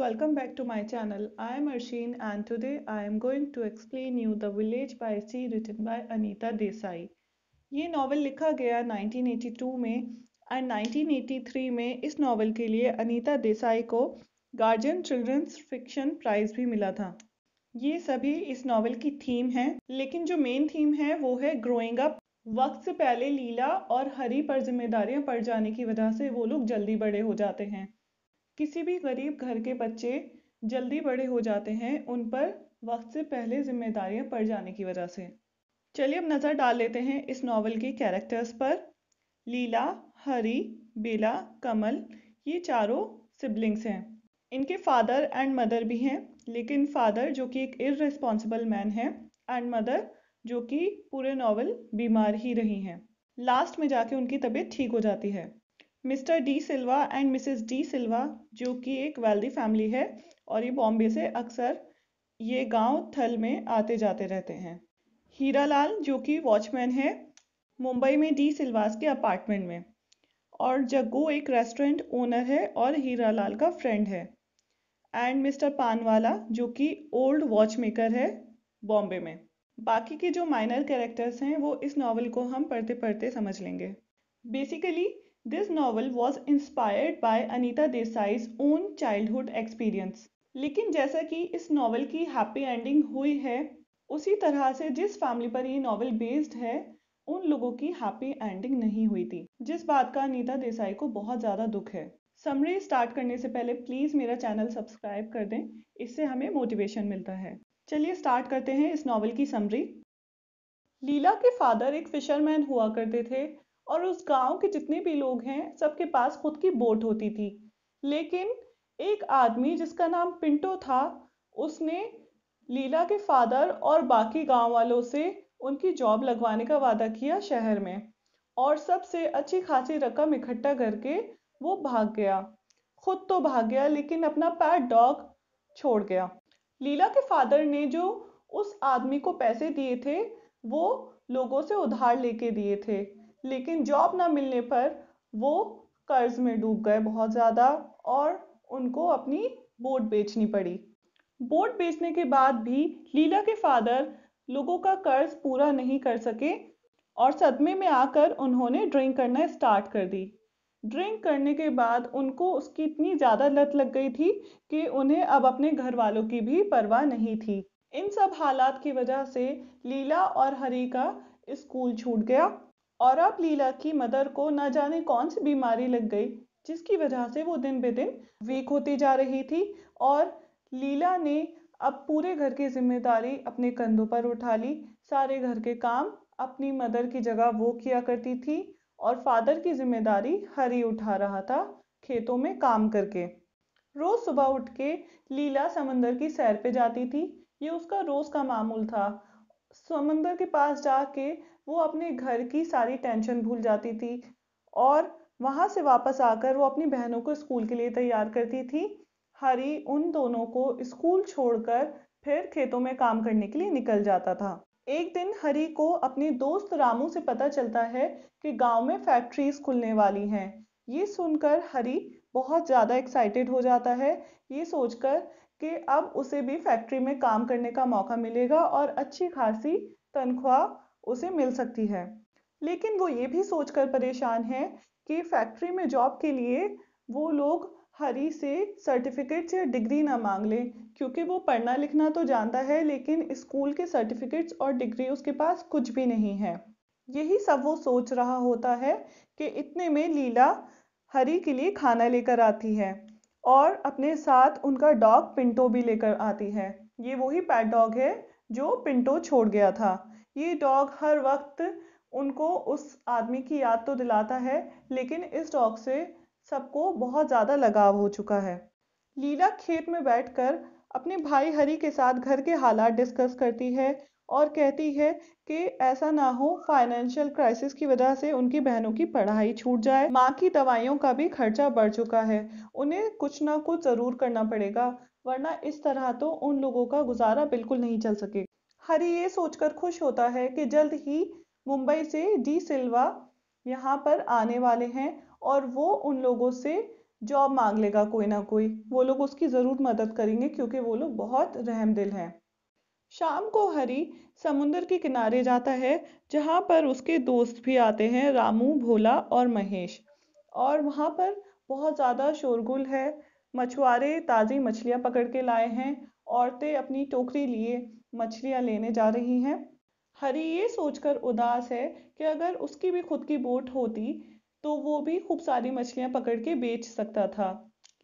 welcome back to my channel. I am Arsheen and today I am going to explain you The Village by Sea written by Anita Desai. ये novel लिखा गया 1982 में and 1983 में इस novel के लिए अनीता देसाई को गार्जियन चिल्ड्रंस फिक्शन प्राइज भी मिला था। ये सभी इस नॉवल की थीम है, लेकिन जो मेन थीम है वो है ग्रोइंग अप। वक्त से पहले लीला और हरी पर जिम्मेदारियां पड़ जाने की वजह से वो लोग जल्दी बड़े हो जाते हैं। किसी भी गरीब घर के बच्चे जल्दी बड़े हो जाते हैं उन पर वक्त से पहले जिम्मेदारियां पड़ जाने की वजह से। चलिए अब नज़र डाल लेते हैं इस नॉवल की कैरेक्टर्स पर। लीला, हरी, बेला, कमल, ये चारों सिबलिंग्स हैं। इनके फादर एंड मदर भी हैं, लेकिन फादर जो कि एक इररिस्पॉन्सिबल मैन है एंड मदर जो कि पूरे नॉवल बीमार ही रही हैं। लास्ट में जाके उनकी तबीयत ठीक हो जाती है। Mr D Silva and Mrs de Silva जो कि एक वेल्दी फैमिली है और ये बॉम्बे से अक्सर ये गांव थल में आते जाते रहते हैं। हीरालाल जो कि वॉचमैन है मुंबई में डी सिल्वास के अपार्टमेंट में, और जग्गू एक रेस्टोरेंट ओनर है और हीरालाल का फ्रेंड है। एंड मिस्टर पानवाला जो कि ओल्ड वॉच मेकर है बॉम्बे में। बाकी के जो माइनर कैरेक्टर्स हैं वो इस नॉवल को हम पढ़ते पढ़ते समझ लेंगे। Basically this novel was inspired by Anita Desai's own childhood experience. लेकिन जैसा कि इस नॉवल की हैप्पी एंडिंग हुई है, उसी तरह से जिस फैमिली पर ये नॉवल बेस्ड है उन लोगों की हैप्पी एंडिंग नहीं हुई थी, जिस बात का अनीता देसाई को बहुत ज़्यादा दुख है। समरी स्टार्ट करने से पहले प्लीज़ मेरा चैनल सब्सक्राइब कर दें, इससे हमें मोटिवेशन मिलता है। चलिए स्टार्ट करते हैं इस नॉवल की समरी। लीला के फादर एक फिशरमैन हुआ करते थे और उस गांव के जितने भी लोग हैं सबके पास खुद की बोट होती थी। लेकिन एक आदमी जिसका नाम पिंटो था, उसने लीला के फादर और बाकी गांव वालों से उनकी जॉब लगवाने का वादा किया शहर में, और सबसे अच्छी खासी रकम इकट्ठा करके वो भाग गया। खुद तो भाग गया लेकिन अपना पैट डॉग छोड़ गया। लीला के फादर ने जो उस आदमी को पैसे दिए थे वो लोगों से उधार लेके दिए थे, लेकिन जॉब ना मिलने पर वो कर्ज में डूब गए बहुत ज़्यादा और उनको अपनी बोट बेचनी पड़ी। बोट बेचने के बाद भी लीला के फादर लोगों का कर्ज पूरा नहीं कर सके और सदमे में आकर उन्होंने ड्रिंक करना स्टार्ट कर दी। ड्रिंक करने के बाद उनको उसकी इतनी ज़्यादा लत लग गई थी कि उन्हें अब अपने घर वालों की भी परवाह नहीं थी। इन सब हालात की वजह से लीला और हरी का स्कूल छूट गया और अब लीला की मदर को न जाने कौन सी बीमारी लग गई, जिसकी वजह से वो दिन बे दिन वीक होती जा रही थी। और लीला ने अब पूरे घर की जिम्मेदारी अपने कंधों पर उठा ली। सारे घर के काम अपनी मदर की जगह वो किया करती थी और फादर की जिम्मेदारी हरी उठा रहा था खेतों में काम करके। रोज सुबह उठ के लीला समंदर की सैर पे जाती थी, ये उसका रोज का मामूल था। समंदर के पास जाके वो अपने घर की सारी टेंशन भूल जाती थी और वहां से वापस आकर वो अपनी बहनों को स्कूल के लिए तैयार करती थी। हरी उन दोनों को स्कूल छोड़कर फिर खेतों में काम करने के लिए निकल जाता था। एक दिन हरी को अपने दोस्त रामू से पता चलता है कि गांव में फैक्ट्रीज खुलने वाली हैं। ये सुनकर हरी बहुत ज़्यादा एक्साइटेड हो जाता है, ये सोचकर कि अब उसे भी फैक्ट्री में काम करने का मौका मिलेगा और अच्छी खासी तनख्वाह उसे मिल सकती है। लेकिन वो ये भी सोचकर परेशान है कि फैक्ट्री में जॉब के लिए वो लोग हरी से सर्टिफिकेट्स या डिग्री ना मांग लें, क्योंकि वो पढ़ना लिखना तो जानता है लेकिन स्कूल के सर्टिफिकेट्स और डिग्री उसके पास कुछ भी नहीं है। यही सब वो सोच रहा होता है कि इतने में लीला हरी के लिए खाना लेकर आती है और अपने साथ उनका डॉग पिंटो भी लेकर आती है। ये वही पैट डॉग है जो पिंटो छोड़ गया था। ये डॉग हर वक्त उनको उस आदमी की याद तो दिलाता है, लेकिन इस डॉग से सबको बहुत ज़्यादा लगाव हो चुका है। लीला खेत में बैठकर अपने भाई हरी के साथ घर के हालात डिस्कस करती है और कहती है कि ऐसा ना हो फाइनेंशियल क्राइसिस की वजह से उनकी बहनों की पढ़ाई छूट जाए। माँ की दवाइयों का भी खर्चा बढ़ चुका है, उन्हें कुछ ना कुछ ज़रूर करना पड़ेगा, वरना इस तरह तो उन लोगों का गुजारा बिल्कुल नहीं चल सकेगा। हरी ये सोचकर खुश होता है कि जल्द ही मुंबई से डी सिल्वा यहाँ पर आने वाले हैं और वो उन लोगों से जॉब मांग लेगा कोई ना कोई। वो लोग उसकी जरूर मदद करेंगे क्योंकि वो लोग बहुत रहमदिल हैं। शाम को हरी समुद्र के किनारे जाता है जहाँ पर उसके दोस्त भी आते हैं, रामू, भोला और महेश। और वहाँ पर बहुत ज़्यादा शोरगुल है। मछुआरे ताज़ी मछलियाँ पकड़ के लाए हैं। औरतें अपनी टोकरी लिए मछलियाँ लेने जा रही हैं। हरी ये सोचकर उदास है कि अगर उसकी भी खुद की बोट होती तो वो भी खूब सारी मछलियाँ पकड़ के बेच सकता था।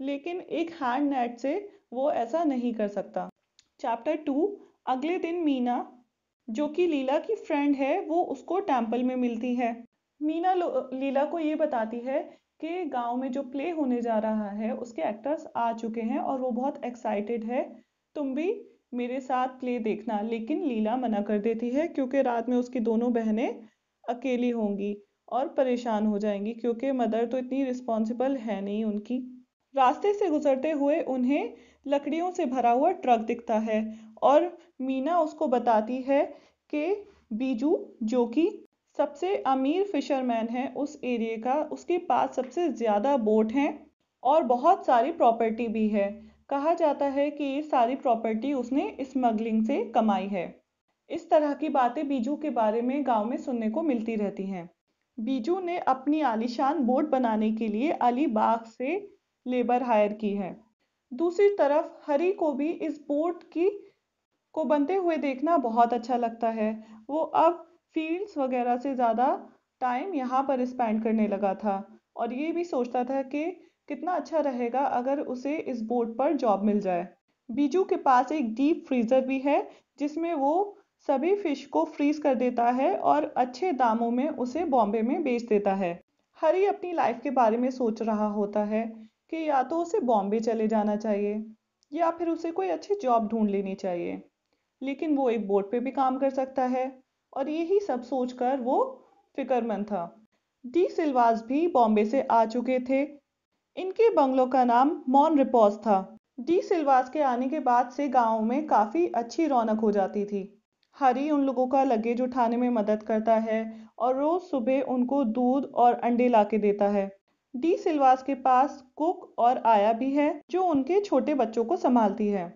लेकिन एक हैंड नेट से वो ऐसा नहीं कर सकता। चैप्टर 2। अगले दिन मीना, जो कि लीला की फ्रेंड है, वो उसको टेम्पल में मिलती है। मीना लीला को ये बताती है कि गांव में जो प्ले होने जा रहा है उसके एक्टर्स आ चुके हैं और वो बहुत एक्साइटेड है। तुम भी मेरे साथ प्ले देखना। लेकिन लीला मना कर देती है क्योंकि रात में उसकी दोनों बहनें अकेली होंगी और परेशान हो जाएंगी क्योंकि मदर तो इतनी रिस्पॉन्सिबल है नहीं उनकी। रास्ते से गुजरते हुए उन्हें लकड़ियों से भरा हुआ ट्रक दिखता है और मीना उसको बताती है कि बीजू, जो कि सबसे अमीर फिशरमैन है उस एरिया का, उसके पास सबसे ज्यादा बोट हैं और बहुत सारी प्रॉपर्टी भी है। कहा जाता है कि ये सारी प्रॉपर्टी उसने स्मगलिंग से कमाई है। इस तरह की बातें बीजू के बारे में गांव में सुनने को मिलती रहती हैं। बीजू ने अपनी आलीशान बोट बनाने के लिए अलीबाग से लेबर हायर की है। दूसरी तरफ हरी को भी इस बोट की को बनते हुए देखना बहुत अच्छा लगता है। वो अब फील्ड्स वगैरह से ज़्यादा टाइम यहाँ पर स्पेंड करने लगा था और ये भी सोचता था कि कितना अच्छा रहेगा अगर उसे इस बोट पर जॉब मिल जाए। बीजू के पास एक डीप फ्रीजर भी है जिसमें वो सभी फिश को फ्रीज कर देता है और अच्छे दामों में उसे बॉम्बे में बेच देता है। हरी अपनी लाइफ के बारे में सोच रहा होता है कि या तो उसे बॉम्बे चले जाना चाहिए या फिर उसे कोई अच्छी जॉब ढूंढ लेनी चाहिए। लेकिन वो एक बोट पे भी काम कर सकता है और यही सब सोचकर वो फिक्रमंद था। डी सिल्वास भी बॉम्बे से आ चुके थे। इनके बंगलों का नाम मॉन रिपॉज था। डी सिल्वास के आने के बाद से गांव में काफी अच्छी रौनक हो जाती थी। हरी उन लोगों का लगेज उठाने में मदद करता है और रोज सुबह उनको दूध और अंडे लाके देता है। डी सिल्वास के पास कुक और आया भी है जो उनके छोटे बच्चों को संभालती है।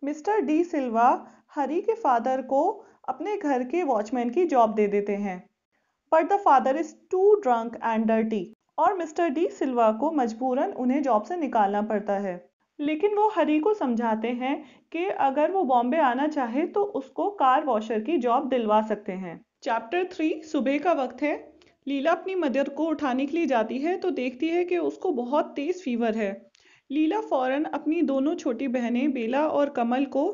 मिस्टर डी सिल्वा हरी के फादर को अपने घर के वॉचमैन की जॉब दे देते हैं। But the father is too drunk and dirty और मिस्टर डी सिल्वा को मजबूरन उन्हें जॉब से निकालना पड़ता है। लेकिन वो हरी को समझाते हैं कि अगर वो बॉम्बे आना चाहे तो उसको कार वॉशर की जॉब दिलवा सकते हैं। चैप्टर 3। सुबह का वक्त है। लीला अपनी मदर को उठाने के लिए जाती है तो देखती है कि उसको बहुत तेज फीवर है। लीला फौरन अपनी दोनों छोटी बहनें बेला और कमल को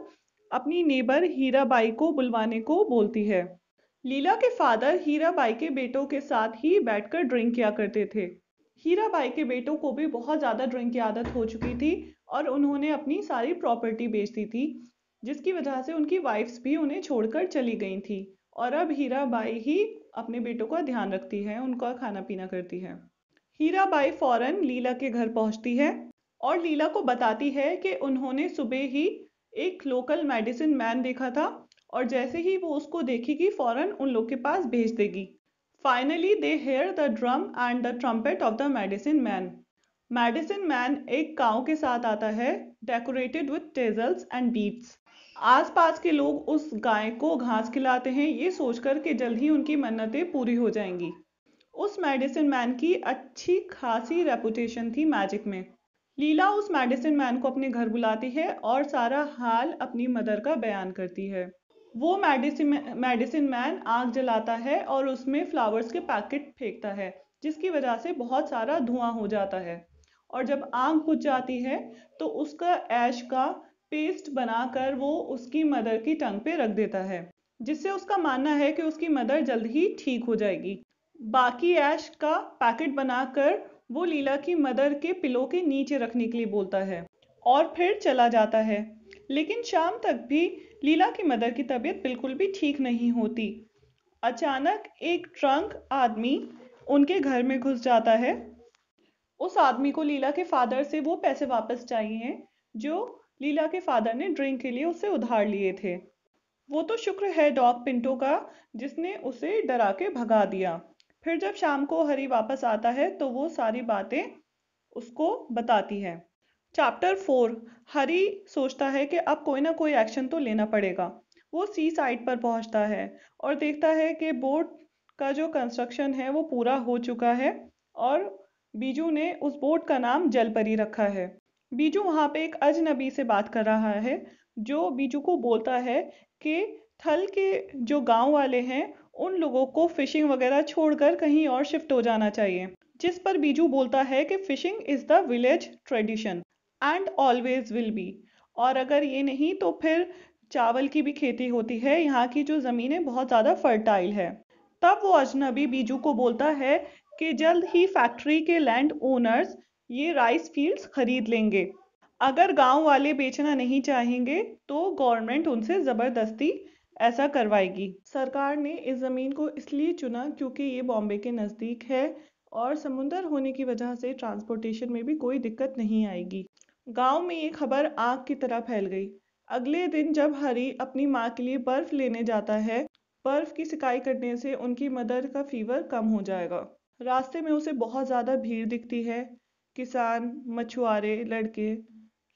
अपनी नेबर हीराबाई को बुलवाने को बोलती है। लीला के फादर हीराबाई के बेटों के साथ ही बैठकर ड्रिंक किया करते थे। हीराबाई के बेटों को भी बहुत ज़्यादा ड्रिंक की आदत हो चुकी थी और उन्होंने अपनी सारी प्रॉपर्टी बेच दी थी, जिसकी वजह से उनकी वाइफ्स भी उन्हें छोड़कर चली गई थी और अब हीराबाई ही अपने बेटों का ध्यान रखती है, उनका खाना पीना करती है। हीराबाई फौरन लीला के घर पहुंचती है और लीला को बताती है कि उन्होंने सुबह ही एक लोकल मेडिसिन मैन देखा था और जैसे ही वो उसको देखेगी फौरन उन लोग के पास भेज देगी। Finally they hear the drum and the trumpet of the medicine man. Medicine man एक काऊ के साथ आता है, decorated with tassels and beads. आसपास के लोग उस गाय को घास खिलाते हैं ये सोचकर कि जल्द ही उनकी मन्नतें पूरी हो जाएंगी। उस मेडिसिन मैन की अच्छी खासी रेपुटेशन थी मैजिक में। लीला उस मेडिसिन मैन को अपने घर बुलाती है और सारा हाल अपनी मदर का बयान करती है। वो मेडिसिन मैन आग जलाता है और उसमें फ्लावर्स के पैकेट फेंकता है जिसकी वजह से बहुत सारा धुआं हो जाता है और जब आग बुझ जाती है तो उसका ऐश का पेस्ट बनाकर वो उसकी मदर की टंग पे रख देता है जिससे उसका मानना है कि उसकी मदर जल्द ही ठीक हो जाएगी। बाकी ऐश का पैकेट बनाकर वो लीला की मदर के पिलो के नीचे रखने के लिए बोलता है और फिर चला जाता है। लेकिन शाम तक भी लीला की मदर की तबीयत बिल्कुल भी ठीक नहीं होती। अचानक एक ट्रंक आदमी उनके घर में घुस जाता है। उस आदमी को लीला के फादर से वो पैसे वापस चाहिए जो लीला के फादर ने ड्रिंक के लिए उससे उधार लिए थे। वो तो शुक्र है डॉग पिंटो का जिसने उसे डरा के भगा दिया। फिर जब शाम को हरी वापस आता है तो वो सारी बातें उसको बताती है। चैप्टर 4। हरी सोचता है कि अब कोई ना कोई एक्शन तो लेना पड़ेगा। वो सी साइड पर पहुंचता है और देखता है कि बोट का जो कंस्ट्रक्शन है वो पूरा हो चुका है और बीजू ने उस बोट का नाम जलपरी रखा है। बीजू वहां पे एक अजनबी से बात कर रहा है जो बीजू को बोलता है कि थल के जो गांव वाले हैं उन लोगों को फिशिंग वगैरह छोड़कर कहीं और शिफ्ट हो जाना चाहिए। जिस पर बीजू बोलता है कि fishing is the village tradition and always will be. और अगर ये नहीं तो फिर चावल की भी खेती होती है, यहाँ की जो ज़मीनें बहुत ज़्यादा फर्टाइल है। तब वो अजनबी बीजू को बोलता है कि जल्द ही फैक्ट्री के लैंड ओनर्स ये राइस फील्ड्स खरीद लेंगे। अगर गांव वाले बेचना नहीं चाहेंगे तो गवर्नमेंट उनसे ज़बरदस्ती ऐसा करवाएगी। सरकार ने इस ज़मीन को इसलिए चुना क्योंकि ये बॉम्बे के नज़दीक है और समुंदर होने की वजह से ट्रांसपोर्टेशन में भी कोई दिक्कत नहीं आएगी। गांव में ये खबर आग की तरह फैल गई। अगले दिन जब हरी अपनी माँ के लिए बर्फ लेने जाता है, बर्फ की सिकाई करने से उनकी मदर का फीवर कम हो जाएगा। रास्ते में उसे बहुत ज़्यादा भीड़ दिखती है। किसान, मछुआरे, लड़के,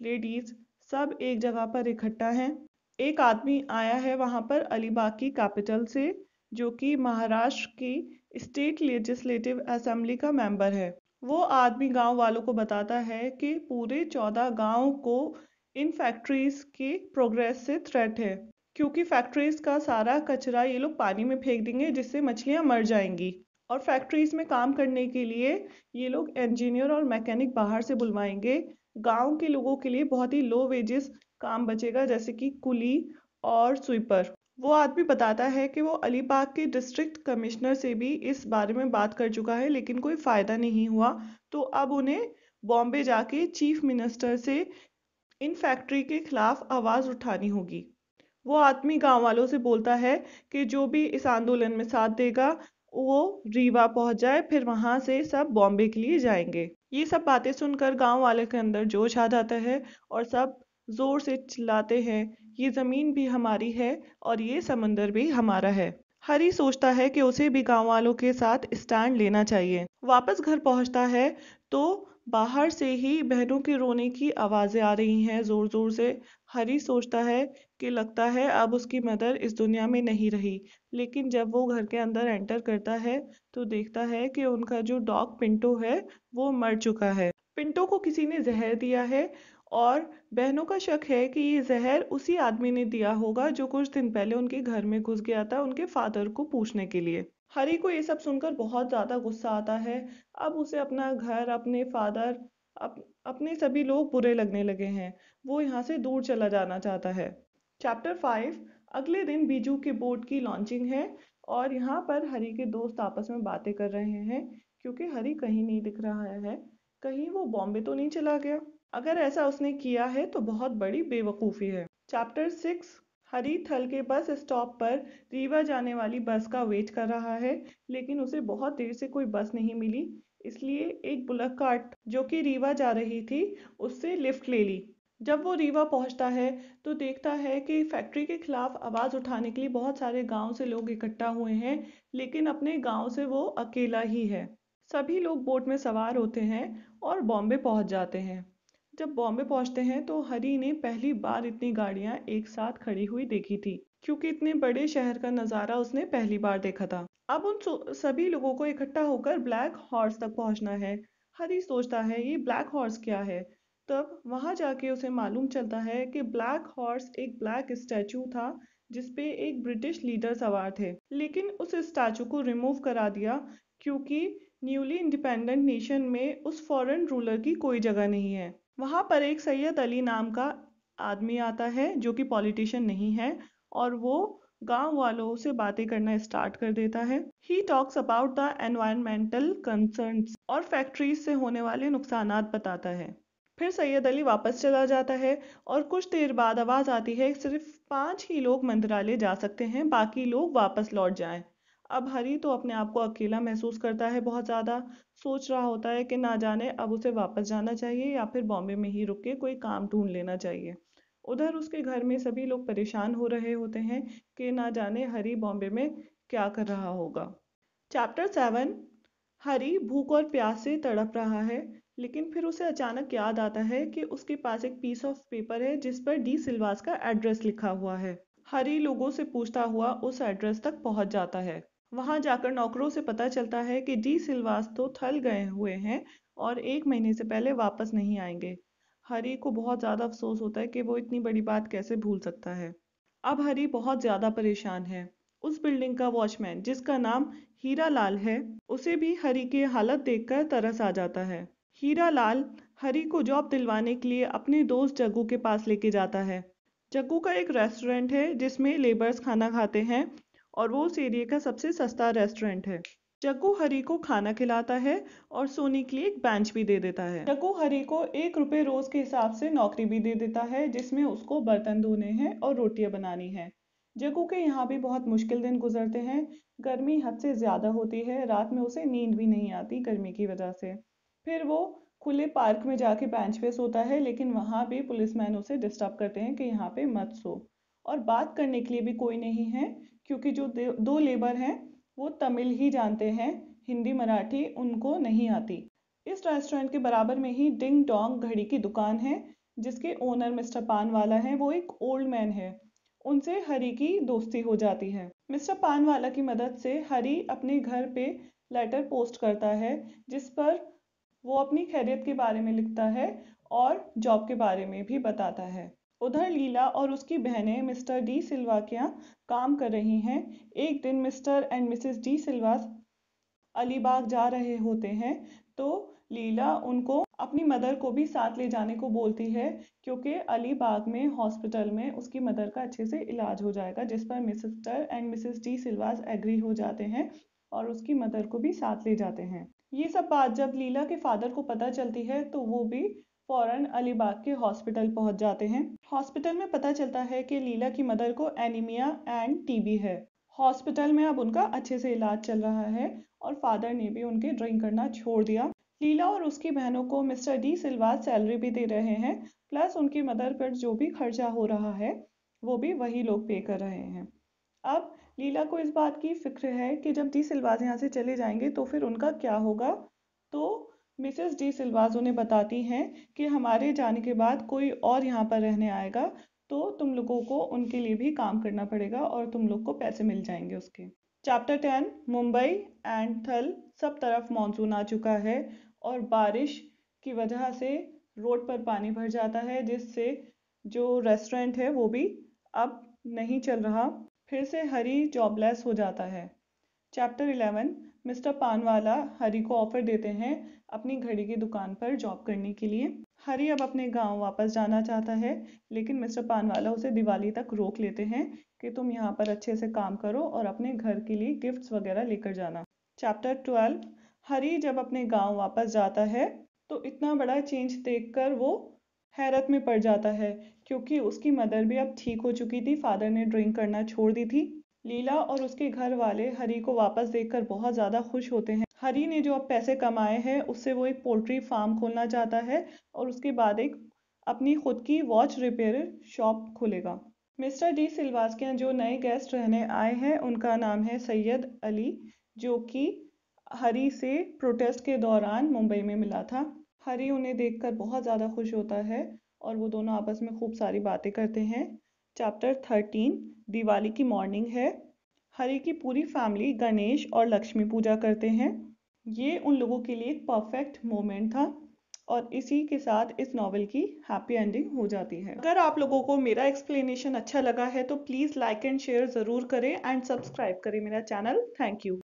लेडीज सब एक जगह पर इकट्ठा हैं। एक आदमी आया है वहां पर अलीबाग की कैपिटल से, जो कि महाराष्ट्र की स्टेट लेजिस्लेटिव असेंबली का मेंबर है। वो आदमी गांव वालों को बताता है कि पूरे 14 गांव को इन फैक्ट्रीज के प्रोग्रेस से थ्रेट है, क्योंकि फैक्ट्रीज का सारा कचरा ये लोग पानी में फेंक देंगे जिससे मछलियां मर जाएंगी। और फैक्ट्रीज में काम करने के लिए ये लोग इंजीनियर और मैकेनिक बाहर से बुलवाएंगे। गांव के लोगों के लिए बहुत ही लो वेजेस काम बचेगा, जैसे कि कुली और स्वीपर। वो आदमी बताता है कि वो अलीबाग के डिस्ट्रिक्ट कमिश्नर से भी इस बारे में बात कर चुका है लेकिन कोई फायदा नहीं हुआ। तो अब उन्हें बॉम्बे जाके चीफ मिनिस्टर से इन फैक्ट्री के खिलाफ आवाज उठानी होगी। वो आदमी गांव वालों से बोलता है कि जो भी इस आंदोलन में साथ देगा वो रीवा पहुंच जाए, फिर वहां से सब बॉम्बे के लिए जाएंगे। ये सब बातें सुनकर गांव वाले के अंदर जोश आ जाता है और सब जोर से चिल्लाते हैं, ये जमीन भी हमारी है और ये समंदर भी हमारा है। हरी सोचता है कि उसे भी गांव वालों के साथ स्टैंड लेना चाहिए। वापस घर पहुंचता है तो बाहर से ही बहनों के रोने की आवाजें आ रही हैं जोर जोर से। हरी सोचता है कि लगता है अब उसकी मदर इस दुनिया में नहीं रही। लेकिन जब वो घर के अंदर एंटर करता है तो देखता है कि उनका जो डॉग पिंटो है वो मर चुका है। पिंटो को किसी ने जहर दिया है और बहनों का शक है कि ये जहर उसी आदमी ने दिया होगा जो कुछ दिन पहले उनके घर में घुस गया था उनके फादर को पूछने के लिए। हरी को ये सब सुनकर बहुत ज्यादा गुस्सा आता है। अब उसे अपना घर, अपने फादर, अपने सभी लोग बुरे लगने लगे हैं। वो यहाँ से दूर चला जाना चाहता है। चैप्टर 5। अगले दिन बीजू के बोट की लॉन्चिंग है और यहाँ पर हरी के दोस्त आपस में बातें कर रहे हैं क्योंकि हरी कहीं नहीं दिख रहा है। कहीं वो बॉम्बे तो नहीं चला गया? अगर ऐसा उसने किया है तो बहुत बड़ी बेवकूफ़ी है। चैप्टर 6। हरी थल के बस स्टॉप पर रीवा जाने वाली बस का वेट कर रहा है लेकिन उसे बहुत देर से कोई बस नहीं मिली, इसलिए एक बुलक कार्ट जो कि रीवा जा रही थी उससे लिफ्ट ले ली। जब वो रीवा पहुंचता है तो देखता है कि फैक्ट्री के खिलाफ आवाज उठाने के लिए बहुत सारे गांव से लोग इकट्ठा हुए हैं, लेकिन अपने गांव से वो अकेला ही है। सभी लोग बोट में सवार होते हैं और बॉम्बे पहुंच जाते हैं। जब बॉम्बे पहुंचते हैं तो हरी ने पहली बार इतनी गाड़ियां एक साथ खड़ी हुई देखी थी, क्योंकि इतने बड़े शहर का नज़ारा उसने पहली बार देखा था। अब उन सभी लोगों को इकट्ठा होकर ब्लैक हॉर्स तक पहुंचना है। हरी सोचता है ये ब्लैक हॉर्स क्या है। तब वहां जाके उसे मालूम चलता है कि ब्लैक हॉर्स एक ब्लैक स्टैचू था जिसपे एक ब्रिटिश लीडर सवार थे, लेकिन उस स्टैचू को रिमूव करा दिया क्योंकि न्यूली इंडिपेंडेंट नेशन में उस फॉरेन रूलर की कोई जगह नहीं है। वहां पर एक सैयद अली नाम का आदमी आता है जो कि पॉलिटिशियन नहीं है और वो गांव वालों से बातें करना स्टार्ट कर देता है। He talks about the environmental concerns और फैक्ट्रीज से होने वाले नुकसानात बताता है। फिर सैयद अली वापस चला जाता है और कुछ देर बाद आवाज आती है सिर्फ 5 ही लोग मंदिरालय जा सकते हैं, बाकी लोग वापस लौट जाएं। अब हरी तो अपने आप को अकेला महसूस करता है बहुत ज्यादा। सोच रहा होता है कि ना जाने अब उसे वापस जाना चाहिए या फिर बॉम्बे में ही रुक के कोई काम ढूंढ लेना चाहिए। उधर उसके घर में सभी लोग परेशान हो रहे होते हैं कि ना जाने हरी बॉम्बे में क्या कर रहा होगा। चैप्टर 7। हरी भूख और प्यास से तड़प रहा है लेकिन फिर उसे अचानक याद आता है कि उसके पास एक पीस ऑफ पेपर है जिस पर डी सिल्वास का एड्रेस लिखा हुआ है। हरी लोगों से पूछता हुआ उस एड्रेस तक पहुंच जाता है। वहां जाकर नौकरों से पता चलता है कि डी सिल्वास तो थल गए हुए हैं और 1 महीने से पहले वापस नहीं आएंगे। हरी को बहुत ज्यादा अफसोस होता है कि वो इतनी बड़ी बात कैसे भूल सकता है। अब हरी बहुत ज्यादा परेशान है। उस बिल्डिंग का वॉचमैन जिसका नाम हीरा लाल है, उसे भी हरी की हालत देखकर तरस आ जाता है। हीरा लाल हरी को जॉब दिलवाने के लिए अपने दोस्त जग्गू के पास लेके जाता है। जग्गू का एक रेस्टोरेंट है जिसमें लेबर्स खाना खाते हैं और वो उस एरिया का सबसे सस्ता रेस्टोरेंट है। जग्गू हरी को खाना खिलाता है और सोने के लिए एक बेंच भी दे देता है। जग्गू हरी को 1 रुपए रोज के हिसाब से नौकरी भी दे देता है जिसमें उसको बर्तन धोने हैं और रोटियां बनानी है। जग्गू के यहाँ भी बहुत मुश्किल दिन गुजरते हैं। गर्मी हद से ज्यादा होती है, रात में उसे नींद भी नहीं आती गर्मी की वजह से। फिर वो खुले पार्क में जाके बेंच पे सोता है, लेकिन वहां भी पुलिसमैन उसे डिस्टर्ब करते हैं कि यहाँ पे मत सो। और बात करने के लिए भी कोई नहीं है क्योंकि जो दो लेबर हैं वो तमिल ही जानते हैं, हिंदी मराठी उनको नहीं आती। इस रेस्टोरेंट के बराबर में ही डिंग डोंग घड़ी की दुकान है जिसके ओनर मिस्टर पानवाला हैं। वो एक ओल्ड मैन है। उनसे हरी की दोस्ती हो जाती है। मिस्टर पानवाला की मदद से हरी अपने घर पे लेटर पोस्ट करता है जिस पर वो अपनी खैरियत के बारे में लिखता है और जॉब के बारे में भी बताता है। उधर लीला और उसकी बहनें मिस्टर डी सिल्वा के यहाँ काम कर रही हैं। एक दिन मिस्टर एंड मिसेस डी सिल्वा अलीबाग जा रहे होते हैं तो लीला उनको अपनी मदर को भी साथ ले जाने को बोलती है क्योंकि अलीबाग में हॉस्पिटल में उसकी मदर का अच्छे से इलाज हो जाएगा, जिस पर Mr and Mrs de Silvas agree हो जाते हैं और उसकी मदर को भी साथ ले जाते हैं। ये सब बात जब लीला के फादर को पता चलती है तो वो भी फौरन अलीबाग के हॉस्पिटल पहुंच जाते हैं। हॉस्पिटल में पता चलता है कि लीला की मदर को एनीमिया एंड टीबी है। हॉस्पिटल में अब उनका अच्छे से इलाज चल रहा है और फादर ने भी उनके ड्रिंक करना छोड़ दिया। लीला और उसकी बहनों को मिस्टर डी सिल्वा सैलरी भी दे रहे हैं, प्लस उनकी मदर पर जो भी खर्चा हो रहा है वो भी वही लोग पे कर रहे हैं। अब लीला को इस बात की फिक्र है कि जब डी सिल्वाज यहाँ से चले जाएंगे तो फिर उनका क्या होगा। तो मिसेस डी सिल्वाज उन्हें बताती हैं कि हमारे जाने के बाद कोई और यहाँ पर रहने आएगा तो तुम लोगों को उनके लिए भी काम करना पड़ेगा और तुम लोग को पैसे मिल जाएंगे उसके। चैप्टर 10 मुंबई एंड थल सब तरफ मानसून आ चुका है और बारिश की वजह से रोड पर पानी भर जाता है जिससे जो रेस्टोरेंट है वो भी अब नहीं चल रहा। फिर से हरी जॉबलेस हो जाता है। चैप्टर 11 मिस्टर पानवाला हरी को ऑफर देते हैं अपनी घड़ी की दुकान पर जॉब करने के लिए। हरी अब अपने गांव वापस जाना चाहता है लेकिन मिस्टर पानवाला उसे दिवाली तक रोक लेते हैं कि तुम यहाँ पर अच्छे से काम करो और अपने घर के लिए गिफ्ट्स वगैरह लेकर जाना। चैप्टर 12 हरी जब अपने गांव वापस जाता है तो इतना बड़ा चेंज देखकर वो हैरत में पड़ जाता है क्योंकि उसकी मदर भी अब ठीक हो चुकी थी, फादर ने ड्रिंक करना छोड़ दी थी। लीला और उसके घर वाले हरी को वापस देखकर बहुत ज्यादा खुश होते हैं। हरी ने जो अब पैसे कमाए हैं उससे वो एक पोल्ट्री फार्म खोलना चाहता है और उसके बाद एक अपनी खुद की वॉच रिपेयर शॉप खोलेगा। मिस्टर डी सिल्वास के यहाँ जो नए गेस्ट रहने आए हैं उनका नाम है सैयद अली, जो कि हरी से प्रोटेस्ट के दौरान मुंबई में मिला था। हरी उन्हें देखकर बहुत ज़्यादा खुश होता है और वो दोनों आपस में खूब सारी बातें करते हैं। चैप्टर 13 दिवाली की मॉर्निंग है। हरी की पूरी फैमिली गणेश और लक्ष्मी पूजा करते हैं। ये उन लोगों के लिए एक परफेक्ट मोमेंट था और इसी के साथ इस नॉवेल की हैप्पी एंडिंग हो जाती है। अगर आप लोगों को मेरा एक्सप्लेनेशन अच्छा लगा है तो प्लीज़ लाइक एंड शेयर ज़रूर करें एंड सब्सक्राइब करें मेरा चैनल। Thank you.